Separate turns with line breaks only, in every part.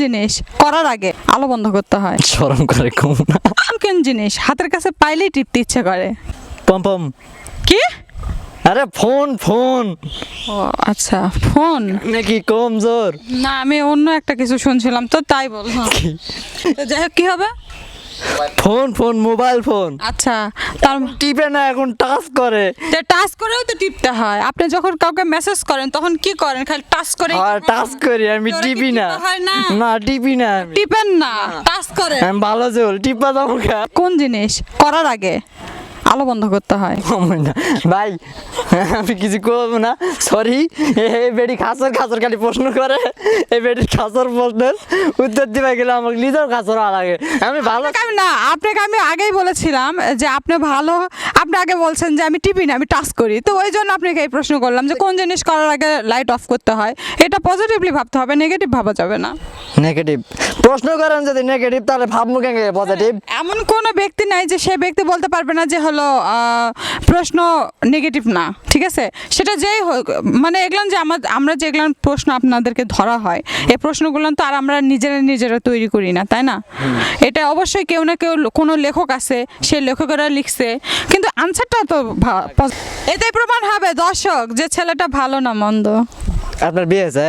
জিনিস করার আগে আলো বন্ধ করতে হয়?
শরম করে কম না।
কোন জিনিস হাতের কাছে পাইলেই টিপতে ইচ্ছে করে?
পম পম।
কি?
আরে ফোন ফোন
ও আচ্ছা, ফোন
নাকি কমজোর?
না, আমি অন্য একটা কিছু শুনছিলাম তো তাই বললাম। তো যাই হোক, কি হবে?
Phone phone mobile phone.
আচ্ছা, তার
টিপে না, এখন টাচ করে।
টাচ করেও তো টিপতে হয়। আপনি যখন কাউকে মেসেজ করেন তখন কি করেন? খালি টাচ করে
আর টাচ করি, আমি
তোরা কি
টিপি না।
টিপা হয় না?
না টিপি না আমি।
টিপেন না, টাচ করে।
আমি ভালো চল টিপা দাম খা।
কোন জিনিস করার আগে আলো বন্ধ করতে হয়?
কমই না ভাই, আমি কিছু করবো না, সরি। এই বেডি খাসর খাসর খালি প্রশ্ন করে, এই বেডির খাসর প্রশ্নের উত্তর দিবে গেলে আমাকে নিজের খাসর লাগে। আমি ভালো
আপনাকে আমি আগেই বলেছিলাম যে আপনি ভালো, আপনি আগে বলছেন যে আমি টিপি না, আমি টাচ করি, তো ওই জন্য আপনাকে এই প্রশ্ন করলাম যে কোন জিনিস করার আগে লাইট অফ করতে হয়। এটা পজিটিভলি ভাবতে হবে, নেগেটিভ ভাবা যাবে না।
নেগেটিভ প্রশ্ন করেন, যদি নেগেটিভ তাহলে ভাববো কেন পজিটিভ?
এমন কোনো ব্যক্তি নাই যে সে ব্যক্তি বলতে পারবে না যে হলো প্রশ্ন নেগেটিভ না, ঠিক আছে? সেটা যেই হোক, মানে এগুলান যে আমরা যেগুলান প্রশ্ন আপনাদেরকে ধরা হয়, এই প্রশ্নগুলো তো আর আমরা নিজেরা তৈরি করি না, তাই না? এটা অবশ্যই কেউ না কেউ, কোনো লেখক আছে, সেই লেখকেরা লিখছে, কিন্তু আনসারটা তো এটাই প্রমাণ হবে দর্শক যে ছেলেটা ভালো না মন্দ।
আপনার বিয়ে হয়েছে?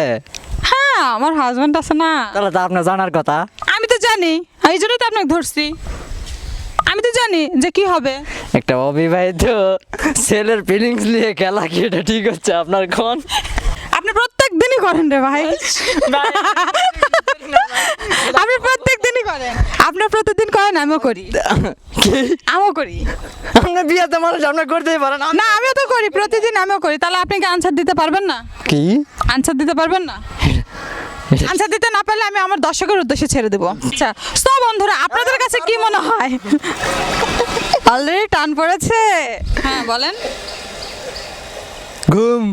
হ্যাঁ, আমার হাজব্যান্ড আছে না।
তাহলে তো আপনার জানার কথা।
আমি তো জানি, এই জন্যই তো আপনাকে ধরছি। আমি তো জানি যে কি হবে।
একটা অবিবাহিত ছেলের ফিলিংস নিয়ে খেলা কি এটা ঠিক হচ্ছে আপনার কোন?
আপনি প্রত্যেক দিনই করেন রে ভাই। আপনি প্রত্যেক দিনই করেন, আপনার প্রতিদিন করেন, আমিও করি।
কি
আমিও করি।
আপনার বিয়েতে মানুষ আপনার করতেই পারেন?
না, আমিও তো করি, প্রতিদিন আমিও করি। তাহলে আপনি কি আনসার দিতে পারবেন না?
কি
আনসার দিতে পারবেন না? আনসার দিতে না পারলে আমি আমার দর্শকের উদ্দেশ্যে ছেড়ে দেবো। আচ্ছা, তো বন্ধুরা, আপনাদের কাছে কি মনে হয়? অলরেডি টান পড়েছে। হ্যাঁ, বলেন।
ঘুম,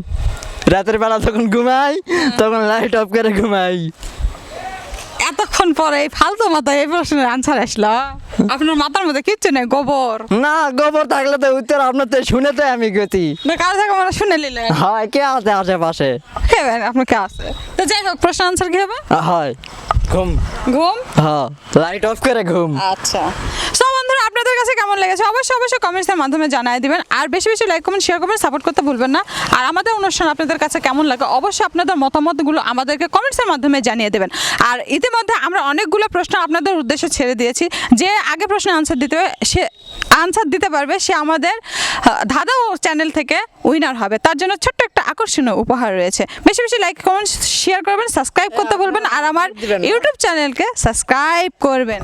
রাতের বেলা যখন ঘুমাই তখন লাইট অফ করে ঘুমাই।
এতক্ষণ পরে এই ফালতু মাথায় এই প্রশ্নের আনসার আসলো? আপনার মাথার মধ্যে কিচ্ছু নেই, গোবর।
না, গোবর থাকলে তো উত্তর আপনার তো শুনে তো আমি গতি
না, কারো থেকে মানে শুনে নিলেন।
হয়। কে আছে আশেপাশে?
হ্যাঁ, আপনার কে আছে? তো যাই হোক, প্রশ্ন আনসার কি হবে?
হয় ঘুম।
ঘুম।
হ্যাঁ, লাইট অফ করে ঘুম।
আচ্ছা, সো বন্ধুরা, আপনাদের কাছে কেমন লেগেছে অবশ্যই কমেন্টসের মাধ্যমে জানিয়ে দিবেন। আর বেশি লাইক কমেন্ট শেয়ার করবেন, সাপোর্ট করতে ভুলবেন না। আর আমাদের অনুষ্ঠান আপনাদের কাছে কেমন লাগে অবশ্যই আপনাদের মতামতগুলো আমাদেরকে কমেন্টসের মাধ্যমে জানিয়ে দেবেন। আর ইতিমধ্যে আমরা অনেকগুলো প্রশ্ন আপনাদের উদ্দেশ্যে ছেড়ে দিয়েছি। যে আগে প্রশ্ন আনসার দিতে পারবে সে আমাদের ধাঁধা চ্যানেল থেকে উইনার হবে। তার জন্য ছোট্ট একটা আকর্ষণীয় উপহার রয়েছে। বেশি লাইক কমেন্ট শেয়ার করবেন, সাবস্ক্রাইব করতে ভুলবেন, আর আমার ইউটিউব চ্যানেলকে সাবস্ক্রাইব করবেন।